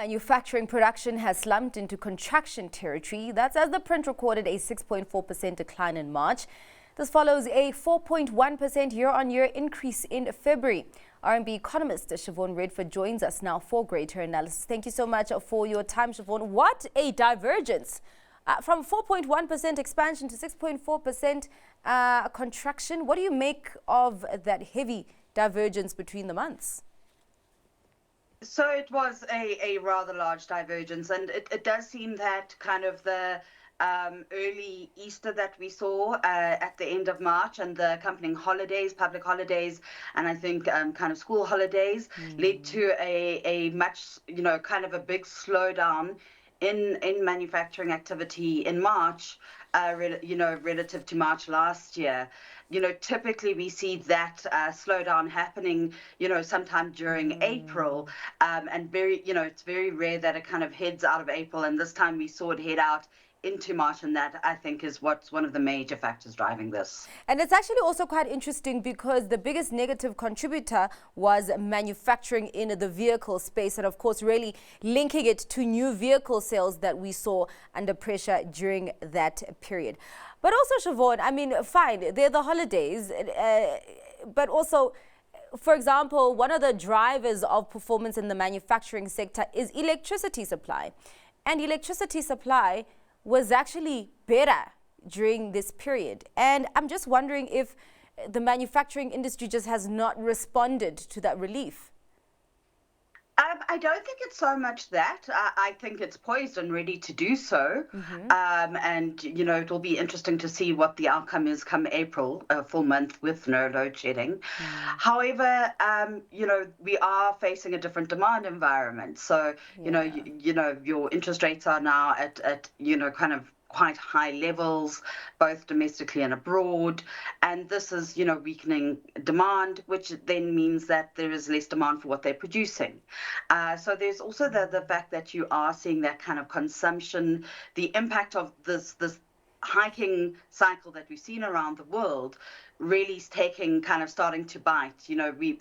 Manufacturing production has slumped into contraction territory. That's as the print recorded a 6.4% decline in March. This follows a 4.1% year-on-year increase in February. R&B economist Siobhan Redford joins us now for greater analysis. Thank you so much for your time, Siobhan. What a divergence from 4.1% expansion to 6.4% contraction. What do you make of that heavy divergence between the months? So it was a rather large divergence, and it does seem that kind of the early Easter that we saw at the end of March and the accompanying holidays, public holidays, and I think kind of school holidays led to a much, kind of a big slowdown in manufacturing activity in March, relative to March last year. Typically we see that slowdown happening, sometime during April, and it's very rare that it kind of heads out of April. And this time we saw it head out into March, and that I think is what's one of the major factors driving this. And it's actually also quite interesting because the biggest negative contributor was manufacturing in the vehicle space, and of course really linking it to new vehicle sales that we saw under pressure during that period. But also, Siobhan, I mean, fine, they're the holidays, but also, for example, one of the drivers of performance in the manufacturing sector is electricity supply. And electricity supply was actually better during this period. And I'm just wondering if the manufacturing industry just has not responded to that relief. I don't think it's so much that. I think it's poised and ready to do so. And, it'll be interesting to see what the outcome is come April, a full month with no load shedding. However, we are facing a different demand environment. So, your interest rates are now at kind of quite high levels, both domestically and abroad. And this is, weakening demand, which then means that there is less demand for what they're producing. So there's also the fact that you are seeing that kind of consumption, the impact of this hiking cycle that we've seen around the world really is starting to bite.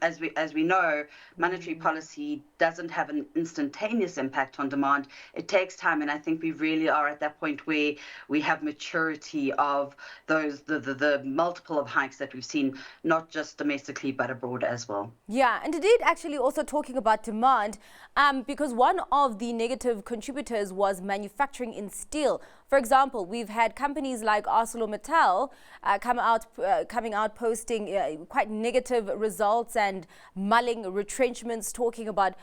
As we know, monetary policy doesn't have an instantaneous impact on demand. It takes time, and I think we really are at that point where we have maturity of the multiple of hikes that we've seen, not just domestically but abroad as well. Yeah, and indeed, actually also talking about demand, because one of the negative contributors was manufacturing in steel. For example, we've had companies like ArcelorMittal coming out posting quite negative results and mulling retrenchments, talking about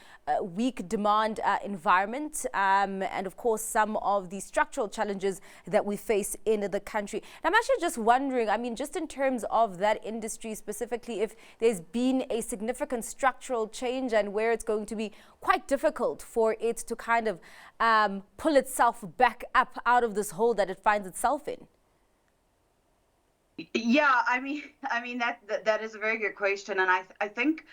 weak demand environment, and of course some of the structural challenges that we face in the country. And I'm actually just wondering, I mean, just in terms of that industry specifically, if there's been a significant structural change and where it's going to be quite difficult for it to kind of pull itself back up out of this hole that it finds itself in. Yeah, I mean that is a very good question, and I think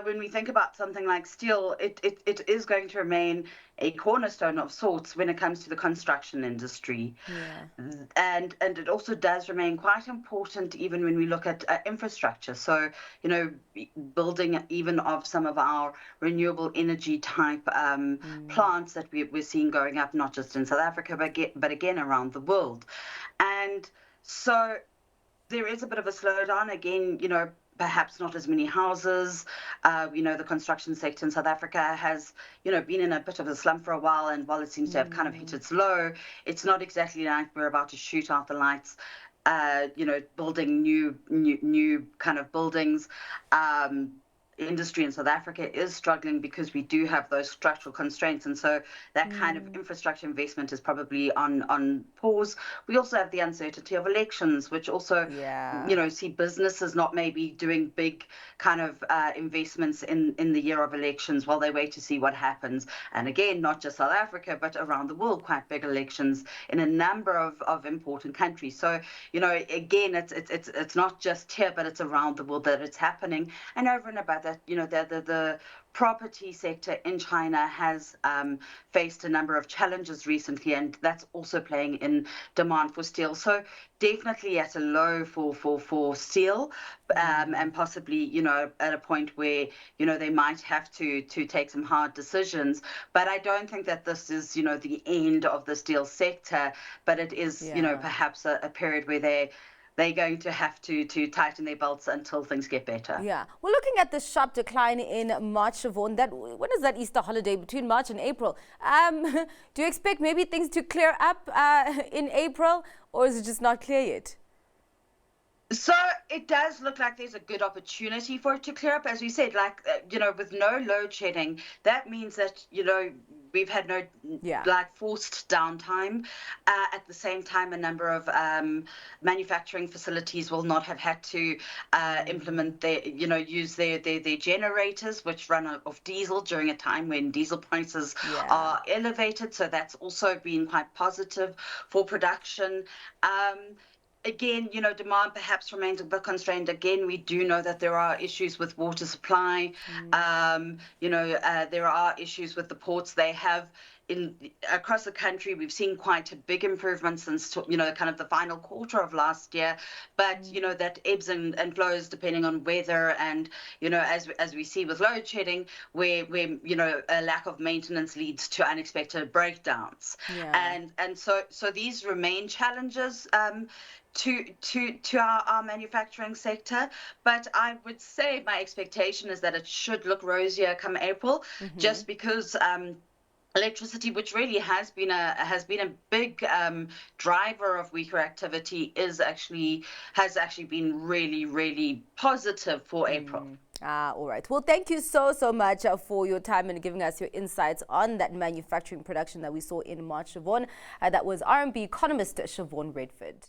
when we think about something like steel, it is going to remain a cornerstone of sorts when it comes to the construction industry. And it also does remain quite important even when we look at infrastructure. So, building even of some of our renewable energy type plants that we're seeing going up, not just in South Africa, but again around the world. And so there is a bit of a slowdown again, perhaps not as many houses. The construction sector in South Africa has, been in a bit of a slump for a while, and while it seems to have kind of hit its low, it's not exactly like we're about to shoot out the lights, building new kind of buildings. Industry in South Africa is struggling because we do have those structural constraints, and so that kind of infrastructure investment is probably on pause. We also have the uncertainty of elections, which also see businesses not maybe doing big kind of investments in the year of elections while they wait to see what happens. And again, not just South Africa but around the world, quite big elections in a number of important countries. So again, it's not just here, but it's around the world that it's happening. And over and above that, that, the property sector in China has faced a number of challenges recently, and that's also playing in demand for steel. So definitely at a low for steel, and possibly, at a point where, they might have to take some hard decisions. But I don't think that this is, the end of the steel sector, but it is, perhaps a period where they're going to have to tighten their belts until things get better. Yeah. We're looking at the sharp decline in March, Siobhan. When is that Easter holiday between March and April? Do you expect maybe things to clear up in April, or is it just not clear yet? So it does look like there's a good opportunity for it to clear up. As we said, with no load shedding, that means that, we've had no forced downtime. At the same time, a number of manufacturing facilities will not have had to implement use their generators, which run off diesel during a time when diesel prices are elevated. So that's also been quite positive for production. Again, demand perhaps remains a bit constrained. Again, we do know that there are issues with water supply. There are issues with the ports. They have across the country, we've seen quite a big improvement since, kind of the final quarter of last year. But, that ebbs and flows depending on weather and, as we see with load shedding, where a lack of maintenance leads to unexpected breakdowns. And so these remain challenges to our manufacturing sector, but I would say my expectation is that it should look rosier come April, just because electricity, which really has been a big driver of weaker activity, has actually been really, really positive for April. All right. Well, thank you so much for your time and giving us your insights on that manufacturing production that we saw in March, Siobhan. That was R&B economist Siobhan Redford.